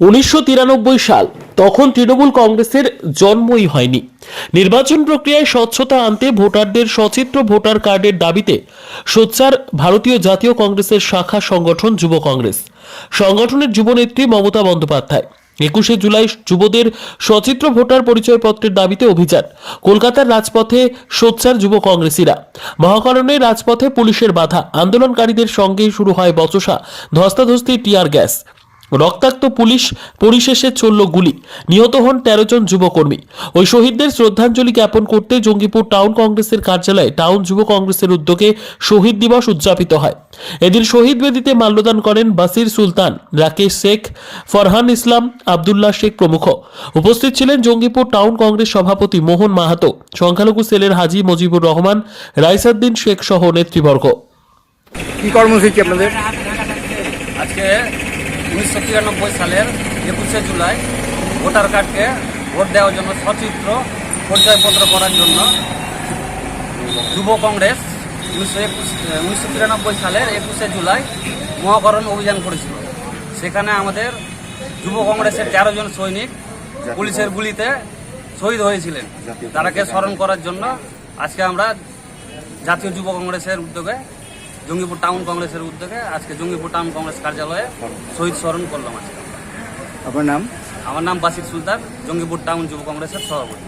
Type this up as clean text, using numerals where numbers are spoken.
1993 সাল, তখন তৃণমূল কংগ্রেসের জন্মই হয়নি। নির্বাচন প্রক্রিয়ায় স্বচ্ছতা আনতে ভোটারদের সচিত্র ভোটার কার্ডের দাবিতে সোচ্চার ভারতীয় জাতীয় কংগ্রেসের শাখা সংগঠন যুব কংগ্রেস। সংগঠনের যুবনেত্রী মমতা বন্দ্যোপাধ্যায় 21শে জুলাই যুবদের সচিত্র ভোটার পরিচয়পত্রের দাবিতে অভিযান। কলকাতার রাজপথে সোচ্চার যুব কংগ্রেসীরা। মহাকরণে রাজপথে পুলিশের বাধা, আন্দোলনকারীদের সঙ্গেই শুরু হয় বচসা, ধস্তাধস্তি, টিয়ার গ্যাস, রক্তাক্ত পুলিশ, পরিশেষে চলল গুলি। নিহত হন 13 জন যুবকর্মী। ওই শহীদদের শ্রদ্ধাঞ্জলি জ্ঞাপন করতে জঙ্গিপুর টাউন কংগ্রেসের কার্যালয়ে টাউন যুব কংগ্রেসের উদ্যোগে শহীদ দিবস উদযাপিত হয়। এদিন শহীদ বেদিতে মাল্যদান করেন বাসির সুলতান, রাকেশ শেখ, ফরহান ইসলাম, আব্দুল্লাহ শেখ প্রমুখ। উপস্থিত ছিলেন জঙ্গিপুর টাউন কংগ্রেস সভাপতি মোহন মাহাতো, সংখ্যালঘু সেলের হাজী মজিবুর রহমান, রাইসাদ্দিন শেখ সহ নেতৃবর্গ। কি কর্মসূচি আপনাদের? আজকে 1993 সালের 21শে জুলাই ভোটার কার্ডকে ভোট দেওয়ার জন্য সচিত্র পরিচয়পত্র করার জন্য যুব কংগ্রেস 1993 সালের 21শে জুলাই মহাকরণ অভিযান করেছিল। সেখানে আমাদের যুব কংগ্রেসের 13 জন সৈনিক পুলিশের গুলিতে শহীদ হয়েছিলেন। তারাকে স্মরণ করার জন্য আজকে আমরা জাতীয় যুব কংগ্রেসের উদ্যোগে, জঙ্গিপুর টাউন কংগ্রেসের উদ্যোগে আজকে জঙ্গিপুর টাউন কংগ্রেস কার্যালয়ে শহীদ স্মরণ করলাম। আজকে আপনার নাম? আমার নাম বাসির সুলতান, জঙ্গিপুর টাউন যুব কংগ্রেসের সভাপতি।